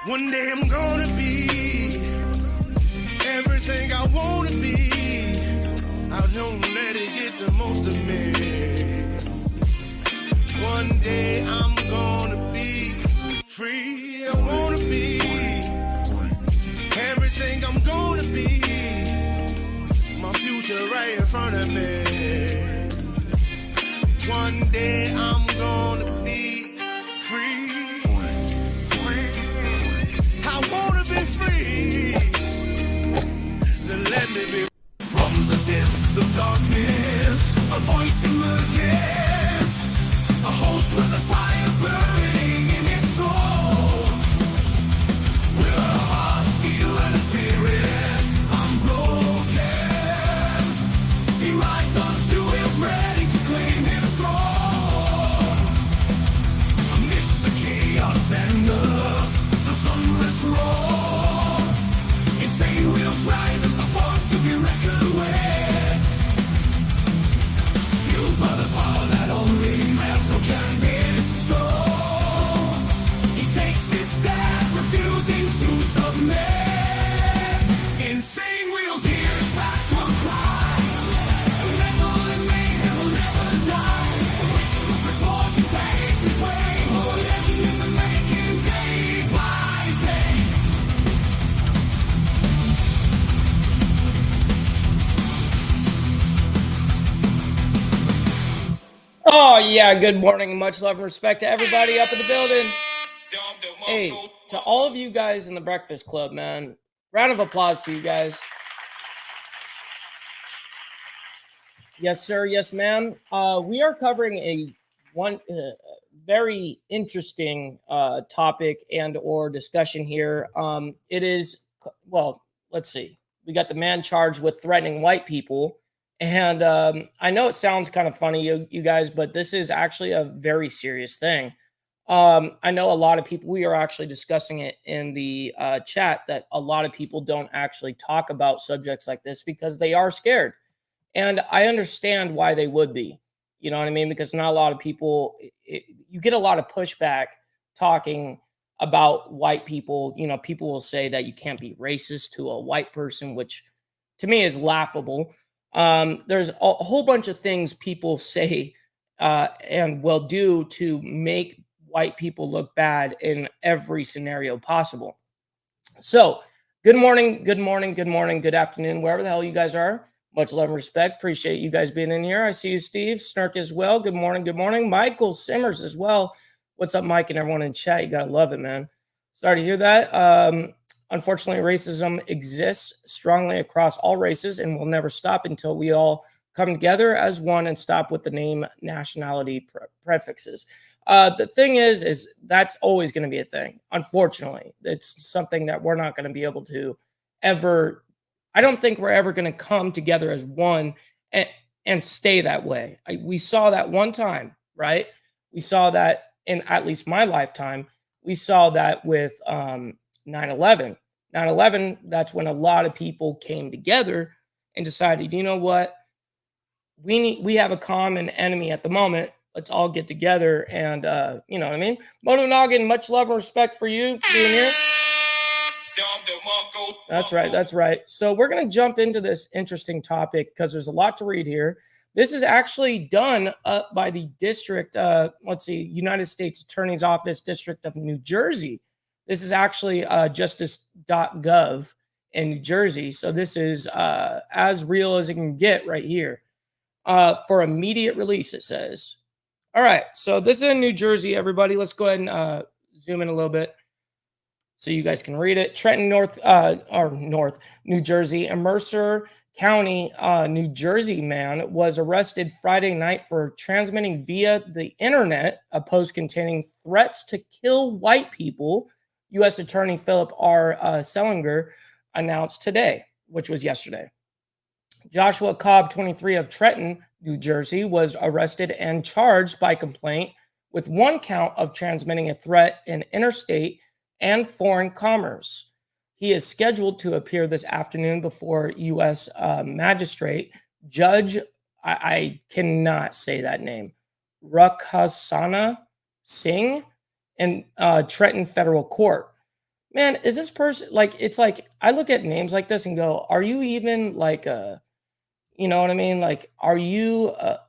One day I'm gonna be everything I wanna be. I don't let it get the most of me. One day I'm gonna be free. I wanna be everything I'm gonna be. My future right in front of me. One day I'm gonna be free. I wanna be free. Then let me be. From the depths of darkness, a voice emerges. A host with a fire burning in its soul. With a heart steel and a spirit unbroken. He rides on two wheels ready to claim his throne. Amidst the chaos and the thunderous roar. Insane wheels rise as a force to be reckoned with. Fueled by the power that only metal can bestow. He takes his stand, refusing to submit. Insane wheels hear his maximum cry. Metal and mayhem will never die. Rituals report he paves his way. A legend in the making, day by day. Oh, yeah. Good morning. Much love and respect to everybody up in the building. Hey, to all of you guys in the Breakfast Club, man. Round of applause to you guys. Yes, sir. Yes, ma'am. We are covering a very interesting topic and or discussion here. It is, well, let's see. We got the man charged with threatening white people. And I know it sounds kind of funny, you guys, but this is actually a very serious thing. I know a lot of people, we are actually discussing it in the chat, that a lot of people don't actually talk about subjects like this because they are scared. And I understand why they would be. You know what I mean? Because not a lot of people, you get a lot of pushback talking about white people. You know, people will say that you can't be racist to a white person, which to me is laughable. There's a whole bunch of things people say and will do to make white people look bad in every scenario possible. So, good morning, good morning, good morning, good afternoon, wherever the hell you guys are. Much love and respect. Appreciate you guys being in here. I see you, Steve. Snark as well. Good morning, good morning. Michael Simmers as well. What's up, Mike, and everyone in chat? You gotta love it, man. Sorry to hear that. Unfortunately, racism exists strongly across all races and will never stop until we all come together as one and stop with the name nationality prefixes. The thing is that's always going to be a thing. Unfortunately, it's something that we're not going to be able to ever. I don't think we're ever going to come together as one and stay that way. We saw that one time, right? We saw that in at least my lifetime. We saw that with 9/11. 9/11, that's when a lot of people came together and decided, you know what? We have a common enemy at the moment. Let's all get together and you know what I mean? Mono Noggin, much love and respect for you being here. That's right. That's right. So we're going to jump into this interesting topic because there's a lot to read here. This is actually done by the district, United States Attorney's Office, District of New Jersey. This is actually justice.gov in New Jersey. So this is as real as it can get right here. For immediate release, it says. All right. So this is in New Jersey, everybody. Let's go ahead and zoom in a little bit so you guys can read it. Trenton, New Jersey, and Mercer County, New Jersey man was arrested Friday night for transmitting via the internet a post containing threats to kill white people. U.S. Attorney Philip R. Selinger announced today, which was yesterday. Joshua Cobb, 23, of Trenton, New Jersey, was arrested and charged by complaint with one count of transmitting a threat in interstate and foreign commerce. He is scheduled to appear this afternoon before U.S. Magistrate Judge, I cannot say that name, Rukhsana Singh in Trenton Federal Court. Man, is this person like, it's like I look at names like this and go, are you even like a, you know what I mean? Like, are you a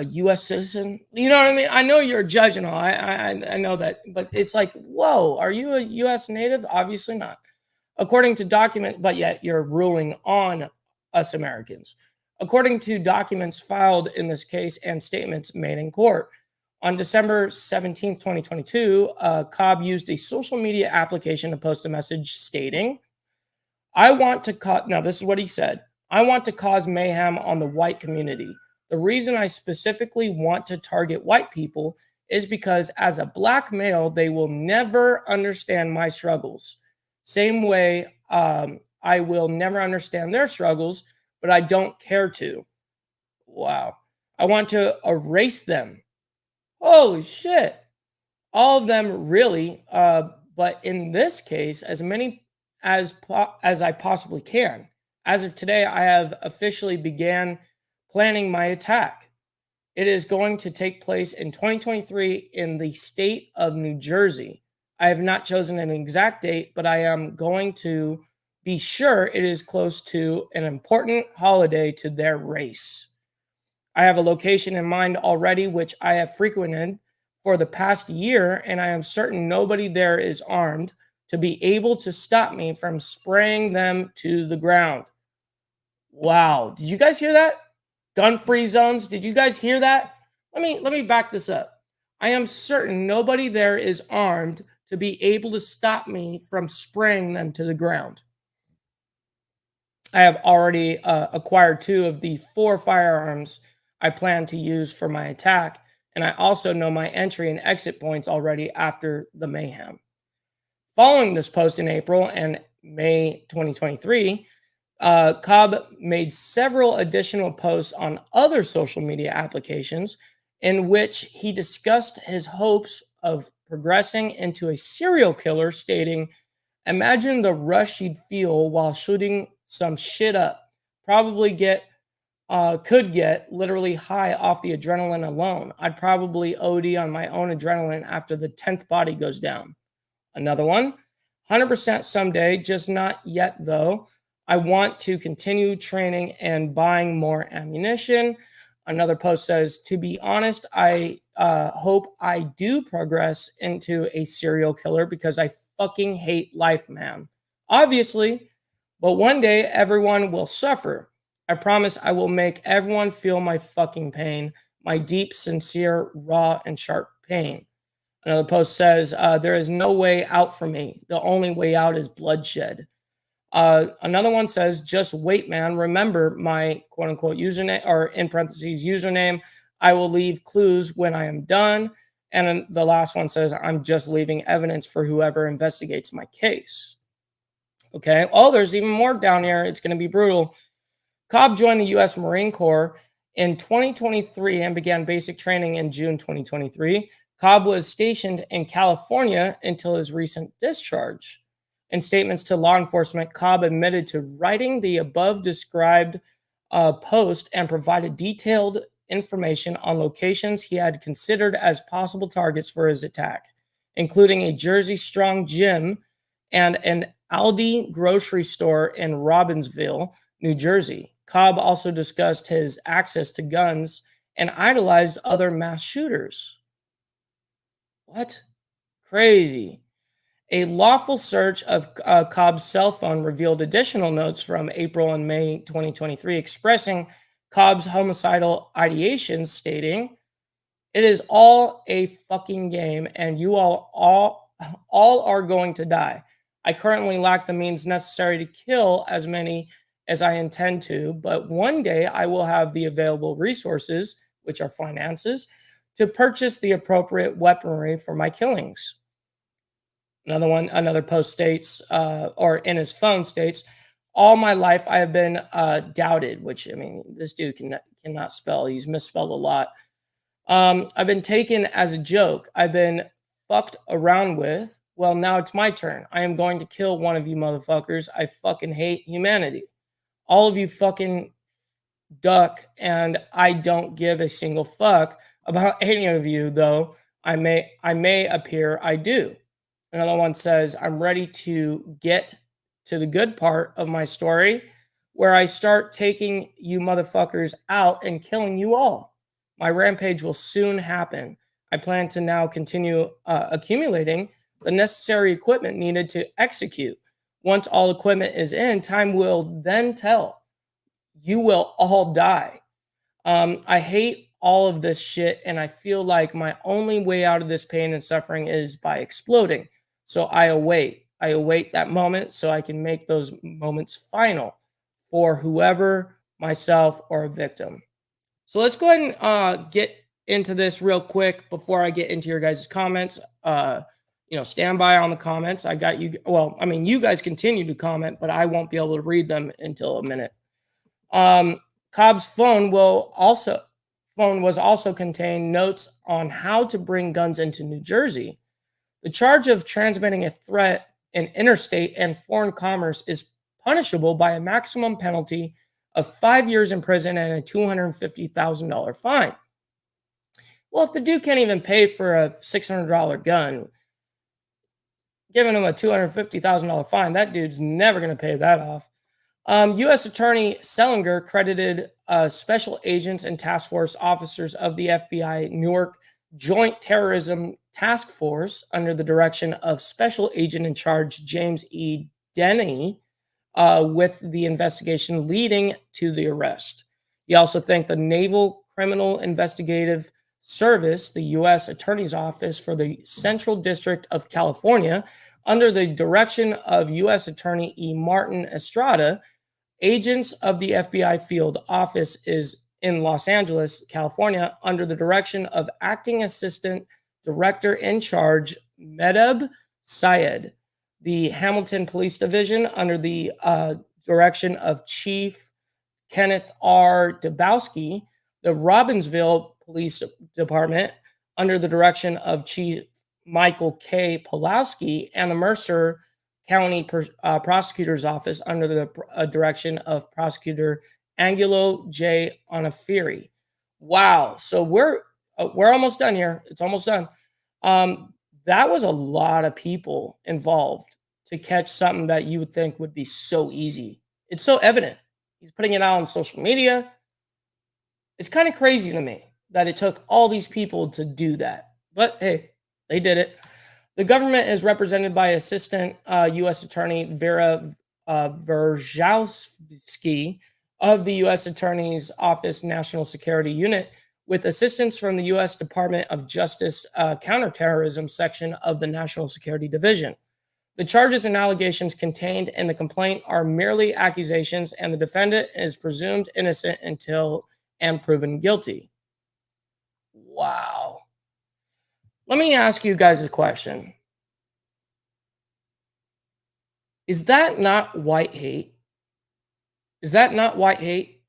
US citizen? You know what I mean? I know you're a judge and all. I know that, but it's like, whoa, are you a US native? Obviously not. According to document, but yet you're ruling on us Americans. According to documents filed in this case and statements made in court. On December 17th, 2022, Cobb used a social media application to post a message stating, I want to cause, now this is what he said, I want to cause mayhem on the white community. The reason I specifically want to target white people is because as a black male, they will never understand my struggles. Same way I will never understand their struggles, but I don't care to. Wow. I want to erase them. Holy shit. All of them really, but in this case, as many as I possibly can. As of today, I have officially began planning my attack. It is going to take place in 2023 in the state of New Jersey. I have not chosen an exact date, but I am going to be sure it is close to an important holiday to their race. I have a location in mind already, which I have frequented for the past year, and I am certain nobody there is armed to be able to stop me from spraying them to the ground. Wow. Did you guys hear that? Gun-free zones. Did you guys hear that? Let me back this up. I am certain nobody there is armed to be able to stop me from spraying them to the ground. I have already acquired 2 of the 4 firearms I plan to use for my attack, and I also know my entry and exit points already after the mayhem. Following this post in April and May 2023, Cobb made several additional posts on other social media applications in which he discussed his hopes of progressing into a serial killer, stating, imagine the rush you'd feel while shooting some shit up. Probably could get literally high off the adrenaline alone. I'd probably OD on my own adrenaline after the 10th body goes down. Another one, 100% someday, just not yet though. I want to continue training and buying more ammunition. Another post says, to be honest, I hope I do progress into a serial killer because I fucking hate life, man. Obviously, but one day everyone will suffer. I promise I will make everyone feel my fucking pain, my deep, sincere, raw, and sharp pain. Another post says, there is no way out for me. The only way out is bloodshed. Another one says, just wait, man. Remember my quote unquote username, or in parentheses, username. I will leave clues when I am done. And then the last one says, I'm just leaving evidence for whoever investigates my case. Okay. Oh, there's even more down here. It's going to be brutal. Cobb joined the U.S. Marine Corps in 2023 and began basic training in June 2023. Cobb was stationed in California until his recent discharge. In statements to law enforcement, Cobb admitted to writing the above described post and provided detailed information on locations he had considered as possible targets for his attack, including a Jersey Strong gym and an Aldi grocery store in Robbinsville, New Jersey. Cobb also discussed his access to guns and idolized other mass shooters. What? Crazy. A lawful search of Cobb's cell phone revealed additional notes from April and May 2023 expressing Cobb's homicidal ideations, stating, it is all a fucking game and you all are going to die. I currently lack the means necessary to kill as many as I intend to, but one day I will have the available resources, which are finances, to purchase the appropriate weaponry for my killings. Another post states, or in his phone states, all my life I have been doubted, which, I mean, this dude cannot spell. He's misspelled a lot. I've been taken as a joke. I've been fucked around with. Well, now it's my turn. I am going to kill one of you motherfuckers. I fucking hate humanity. All of you fucking duck, and I don't give a single fuck about any of you, though I may appear I do. Another one says, I'm ready to get to the good part of my story where I start taking you motherfuckers out and killing you all. My rampage will soon happen. I plan to now continue accumulating the necessary equipment needed to execute. Once all equipment is in, time will then tell. You will all die. I hate all of this shit, and I feel like my only way out of this pain and suffering is by exploding. So I await. I await that moment so I can make those moments final for whoever, myself, or a victim. So let's go ahead and get into this real quick before I get into your guys' comments. Stand by on the comments. I got you. Well, I mean, you guys continue to comment, but I won't be able to read them until a minute. Cobb's phone was also contained notes on how to bring guns into New Jersey. The charge of transmitting a threat in interstate and foreign commerce is punishable by a maximum penalty of 5 years in prison and a $250,000 fine. Well, if the dude can't even pay for a $600 gun, giving him a $250,000 fine, that dude's never going to pay that off. U.S. Attorney Selinger credited special agents and task force officers of the FBI Newark Joint Terrorism Task Force under the direction of Special Agent in Charge James E. Denny with the investigation leading to the arrest. He also thanked the Naval Criminal Investigative Service, the U.S. Attorney's Office for the Central District of California, under the direction of U.S. Attorney E. Martin Estrada. Agents of the FBI field office is in Los Angeles, California, under the direction of Acting Assistant Director in Charge Medeb Syed. The Hamilton Police Division under the direction of Chief Kenneth R. Dabowski. The Robbinsville Police Department under the direction of Chief Michael K. Pulowski, and the Mercer County Prosecutor's Office under the direction of Prosecutor Angulo J. Onafiri. Wow. So we're almost done here. It's almost done. That was a lot of people involved to catch something that you would think would be so easy. It's so evident. He's putting it out on social media. It's kind of crazy to me that it took all these people to do that. But hey, they did it. The government is represented by Assistant U.S. Attorney Vera Verzhowski of the U.S. Attorney's Office National Security Unit, with assistance from the U.S. Department of Justice Counterterrorism Section of the National Security Division. The charges and allegations contained in the complaint are merely accusations, and the defendant is presumed innocent until and proven guilty. Wow. Let me ask you guys a question. Is that not white hate? Is that not white hate?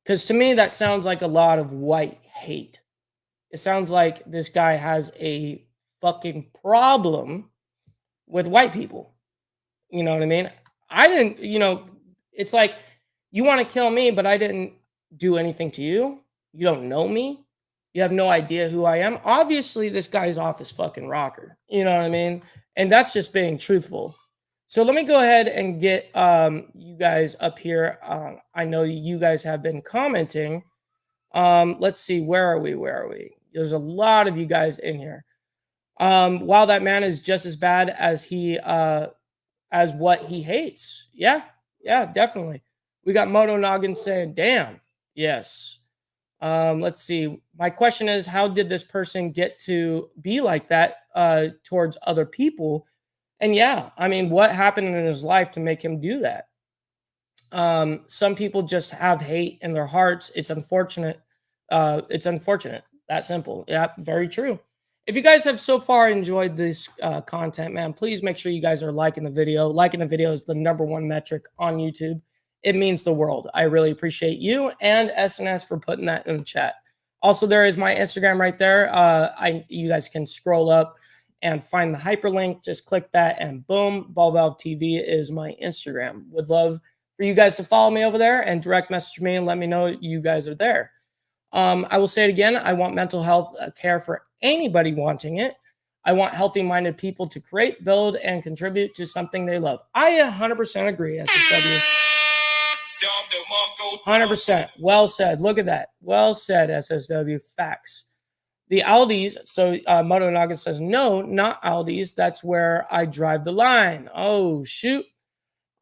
Because to me, that sounds like a lot of white hate. It sounds like this guy has a fucking problem with white people. You know what I mean? I didn't, it's like you want to kill me, but I didn't do anything to you. You don't know me. You have no idea who I am. Obviously, this guy's off his fucking rocker. You know what I mean? And that's just being truthful. So let me go ahead and get you guys up here. I know you guys have been commenting. Let's see. Where are we? There's a lot of you guys in here. While that man is just as bad as as what he hates. Yeah, definitely. We got Moto Noggin saying, damn. Yes. Let's see. My question is, how did this person get to be like that towards other people? And yeah, I mean, what happened in his life to make him do that? Some people just have hate in their hearts. It's unfortunate. That simple. Yeah, very true. If you guys have so far enjoyed this content, man, please make sure you guys are liking the video. Liking the video is the #1 metric on YouTube. It means the world. I really appreciate you and SNS for putting that in the chat. Also, there is my Instagram right there. You guys can scroll up and find the hyperlink. Just click that and boom, Ball Valve TV is my Instagram. Would love for you guys to follow me over there and direct message me and let me know you guys are there. I will say it again. I want mental health care for anybody wanting it. I want healthy-minded people to create, build, and contribute to something they love. I 100% agree, SSW. 100%. Well said. Look at that. Well said, SSW. Facts. The Aldis, so Moto Naga says, no, not Aldis. That's where I drive the line. Oh, shoot.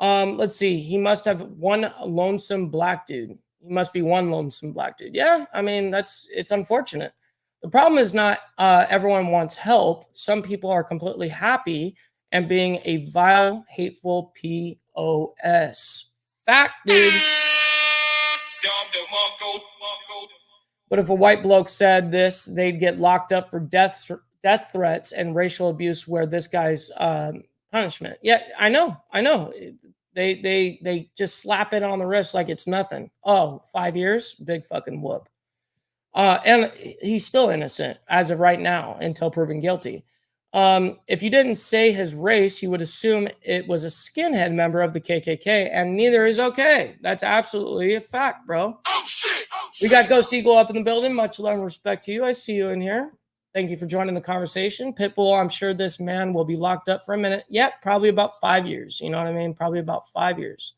Let's see. He must have one lonesome black dude. He must be one lonesome black dude. Yeah, I mean, it's unfortunate. The problem is not everyone wants help. Some people are completely happy and being a vile, hateful POS. Fact, dude. But if a white bloke said this, they'd get locked up for death threats and racial abuse where this guy's punishment. Yeah, I know. They just slap it on the wrist like it's nothing. Oh, 5 years? Big fucking whoop. And he's still innocent as of right now until proven guilty. If you didn't say his race, you would assume it was a skinhead member of the KKK, and neither is okay. That's absolutely a fact, bro. Oh, shit. We got Ghost Eagle up in the building. Much love and respect to you. I see you in here. Thank you for joining the conversation. Pitbull, I'm sure this man will be locked up for a minute. Yep, probably about 5 years. You know what I mean? Probably about 5 years.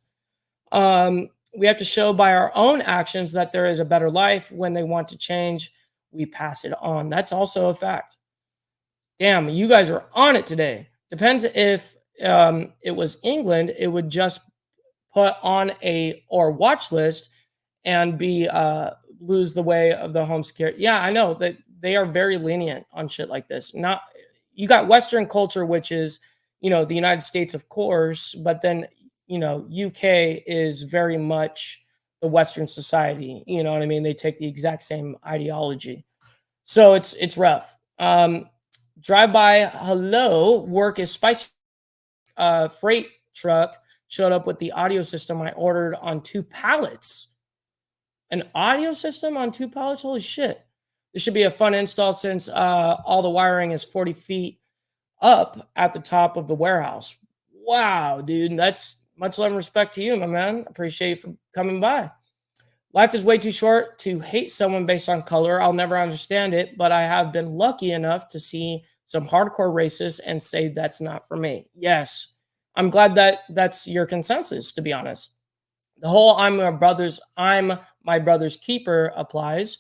We have to show by our own actions that there is a better life. When they want to change, we pass it on. That's also a fact. Damn, you guys are on it today. Depends if it was England, it would just put on a watch list and be lose the way of the home security. Yeah, I know that they are very lenient on shit like this. Not you got Western culture, which is, you know, the United States, of course, but then, you know, UK is very much the Western society. You know what I mean? They take the exact same ideology. So it's rough. Drive by, hello, work is spicy. Freight truck showed up with the audio system I ordered on 2 pallets. An audio system on 2 pallets? Holy shit. This should be a fun install since all the wiring is 40 feet up at the top of the warehouse. Wow, dude. That's much love and respect to you, my man. Appreciate you for coming by. Life is way too short to hate someone based on color. I'll never understand it, but I have been lucky enough to see some hardcore racists and say that's not for me. Yes, I'm glad that that's your consensus, to be honest. The whole I'm my brother's keeper applies.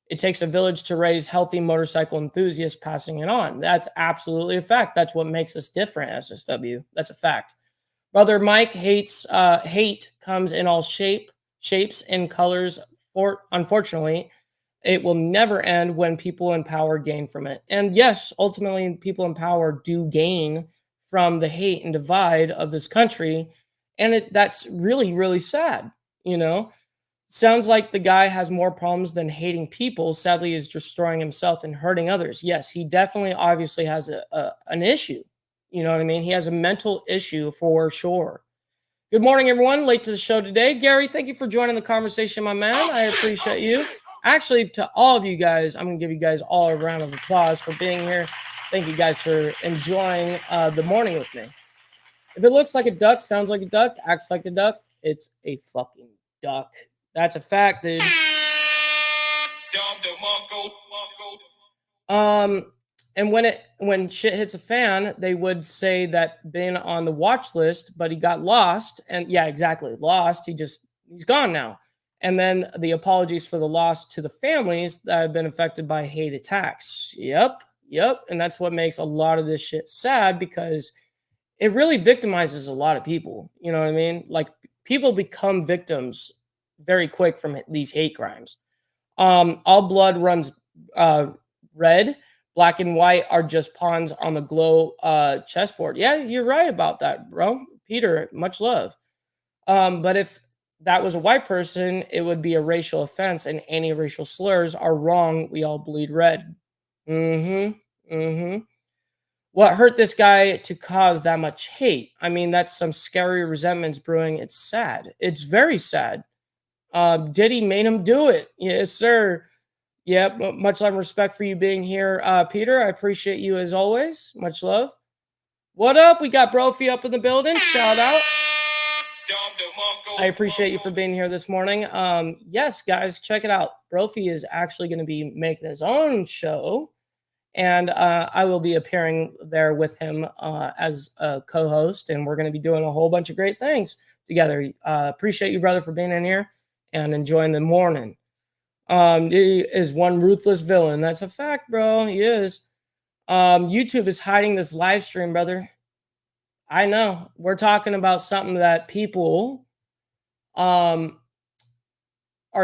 It takes a village to raise healthy motorcycle enthusiasts, passing it on. That's absolutely a fact. That's what makes us different, SSW. That's a fact. Brother Mike hate comes in all shapes and colors. Unfortunately, it will never end when people in power gain from it. And yes, ultimately, people in power do gain from the hate and divide of this country. And that's really, really sad. You know, sounds like the guy has more problems than hating people. Sadly, is destroying himself and hurting others. Yes, he definitely obviously has an issue. You know what I mean? He has a mental issue for sure. Good morning, everyone. Late to the show today. Gary, thank you for joining the conversation, my man. I appreciate you. Actually, to all of you guys, I'm going to give you guys all a round of applause for being here. Thank you guys for enjoying the morning with me. If it looks like a duck, sounds like a duck, acts like a duck, it's a fucking duck. That's a fact, dude. And when shit hits a fan, they would say that been on the watch list, but he got lost. And yeah, exactly. Lost. He's gone now. And then the apologies for the loss to the families that have been affected by hate attacks. Yep. And that's what makes a lot of this shit sad, because it really victimizes a lot of people. You know what I mean? Like, people become victims very quick from these hate crimes. All blood runs red. Black and white are just pawns on the glow chessboard. Yeah, you're right about that, bro. Peter, much love. But if that was a white person, it would be a racial offense, and any racial slurs are wrong. We all bleed red. What hurt this guy to cause that much hate? I mean, that's some scary resentments brewing. It's sad. It's very sad. Diddy made him do it. Yes, sir. Yeah, much love and respect for you being here, Peter. I appreciate you as always. Much love. What up? We got Brophy up in the building. Shout out. I appreciate you for being here this morning. Yes, guys, check it out. Brophy is actually going to be making his own show, and I will be appearing there with him as a co-host, and we're going to be doing a whole bunch of great things together. Appreciate you, brother, for being in here and enjoying the morning. He is one ruthless villain. That's a fact, bro. He is. YouTube is hiding this live stream, brother. I know. We're talking about something that people are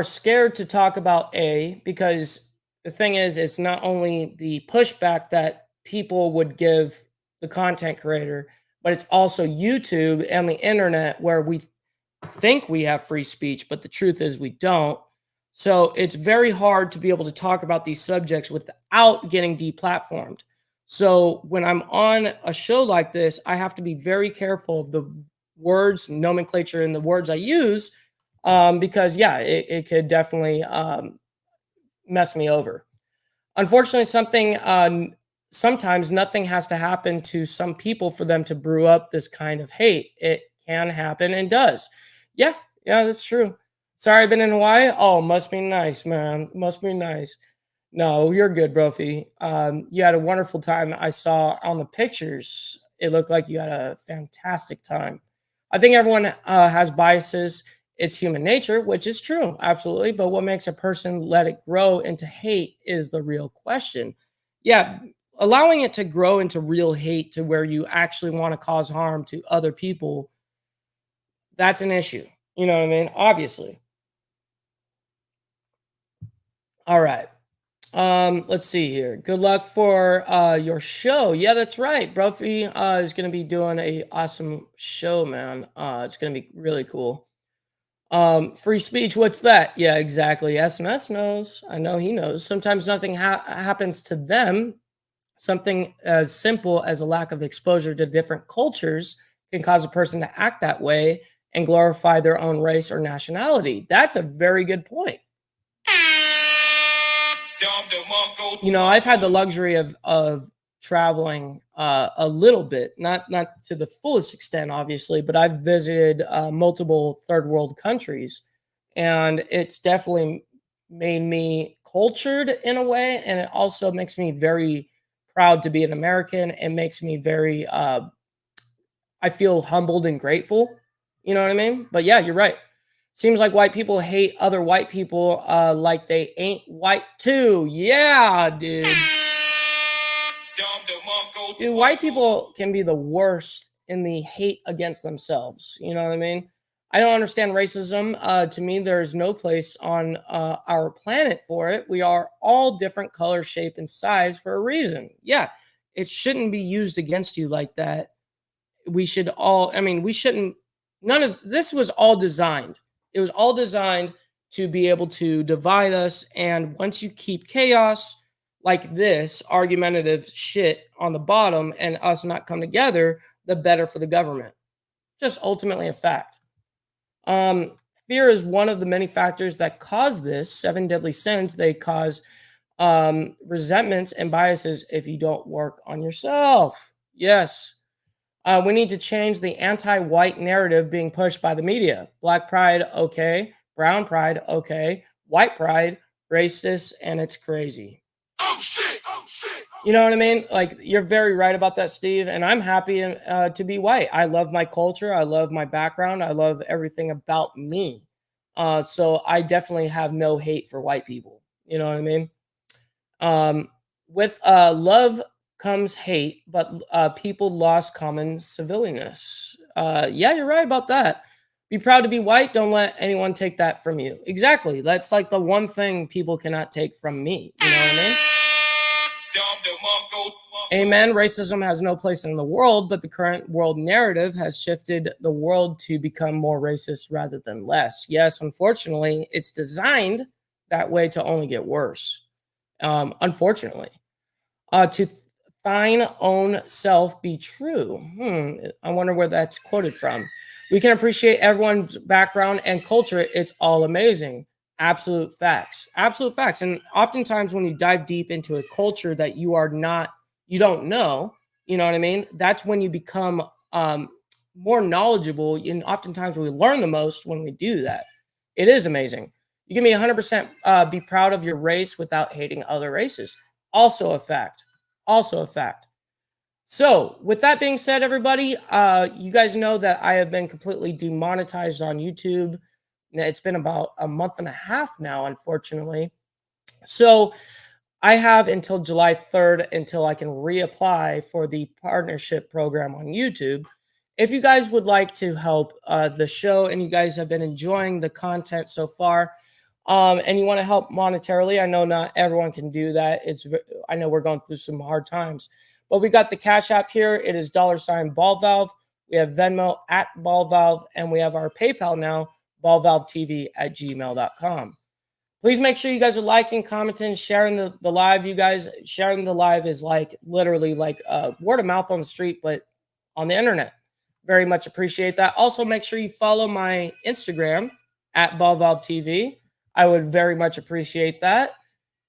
scared to talk about, because the thing is, it's not only the pushback that people would give the content creator, but it's also YouTube and the internet, where we think we have free speech, but the truth is we don't. So it's very hard to be able to talk about these subjects without getting deplatformed. So when I'm on a show like this, I have to be very careful of the words, nomenclature, and the words I use, because yeah, it could definitely mess me over. Unfortunately, sometimes nothing has to happen to some people for them to brew up this kind of hate. It can happen and does. Yeah, that's true. Sorry, I've been in Hawaii. Oh, must be nice, man. Must be nice. No, you're good, Brophy. You had a wonderful time. I saw on the pictures, it looked like you had a fantastic time. I think everyone has biases. It's human nature, which is true, absolutely. But what makes a person let it grow into hate is the real question. Yeah, allowing it to grow into real hate to where you actually want to cause harm to other people, that's an issue. You know what I mean? Obviously. All right. Let's see here. Good luck for your show. Yeah, that's right. Brophy is going to be doing a awesome show, man. It's going to be really cool. Free speech, what's that? Yeah, exactly. SMS knows. I know he knows. Sometimes nothing happens to them. Something as simple as a lack of exposure to different cultures can cause a person to act that way and glorify their own race or nationality. That's a very good point. I've had the luxury of traveling a little bit, not to the fullest extent, obviously, but I've visited multiple third world countries, and it's definitely made me cultured in a way, and it also makes me very proud to be an American. It makes me very, I feel humbled and grateful. You know what I mean? But yeah, you're right. Seems like white people hate other white people like they ain't white too. Yeah, dude. Dude, white people can be the worst in the hate against themselves. You know what I mean? I don't understand racism. To me, there's no place on our planet for it. We are all different color, shape, and size for a reason. Yeah, it shouldn't be used against you like that. We should all, we shouldn't, none of this was all designed. It was all designed to be able to divide us. And once you keep chaos like this, argumentative shit on the bottom, and us not come together, the better for the government. Just ultimately a fact. Fear is one of the many factors that cause this. 7 deadly sins, they cause resentments and biases if you don't work on yourself. Yes. We need to change the anti-white narrative being pushed by the media. Black pride, okay. Brown pride, okay. White pride, racist, and it's crazy. Oh shit! Oh shit! You know what I mean? Like, you're very right about that, Steve. And I'm happy to be white. I love my culture. I love my background. I love everything about me. So I definitely have no hate for white people. You know what I mean? With love comes hate, but people lost common civilianness. Yeah, you're right about that. Be proud to be white. Don't let anyone take that from you. Exactly. That's like the one thing people cannot take from me. You know what I mean? Amen. Racism has no place in the world, but the current world narrative has shifted the world to become more racist rather than less. Yes, unfortunately, it's designed that way to only get worse. Unfortunately. To thine own self be true. I wonder where that's quoted from. We can appreciate everyone's background and culture. It's all amazing. Absolute facts. Absolute facts. And oftentimes when you dive deep into a culture that you don't know, you know what I mean? That's when you become more knowledgeable. And oftentimes we learn the most when we do that. It is amazing. You can be 100% be proud of your race without hating other races. Also a fact. Also a fact. So with that being said, everybody, you guys know that I have been completely demonetized on YouTube. It's been about a month and a half now, unfortunately. So I have until July 3rd until I can reapply for the partnership program on YouTube. If you guys would like to help the show and you guys have been enjoying the content so far, and you want to help monetarily, I know not everyone can do that. I know we're going through some hard times, but we got the Cash App here. It is $BallValve. We have Venmo at BallValve, and we have our PayPal now, ballvalvetv@gmail.com. Please make sure you guys are liking, commenting, sharing the live. You guys sharing the live is like literally like word of mouth on the street, but on the internet. Very much appreciate that. Also, make sure you follow my Instagram at BallValveTV. I would very much appreciate that.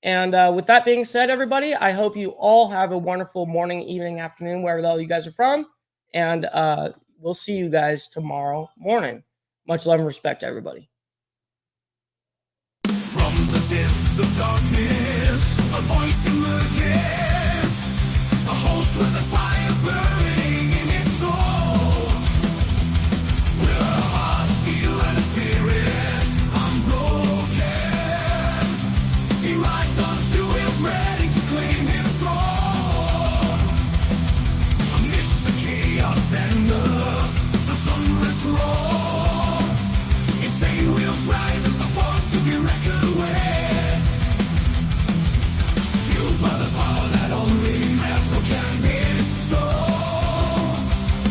And with that being said, everybody, I hope you all have a wonderful morning, evening, afternoon, wherever the hell you guys are from. And we'll see you guys tomorrow morning. Much love and respect, everybody. From the depths of darkness, a voice emerges, a host with a fire burning in his soul. With a heart, steel, and a spirit unbroken, he rides on 2 wheels, ready to claim his throne. Amidst the chaos and the thunderous roar, insane wheels rise as a force to be reckoned with. Fueled by the power that only Mepso can bestow,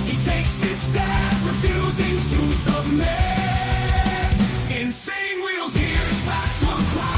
he takes his stand, refusing to submit. Insane wheels hears back to a cry.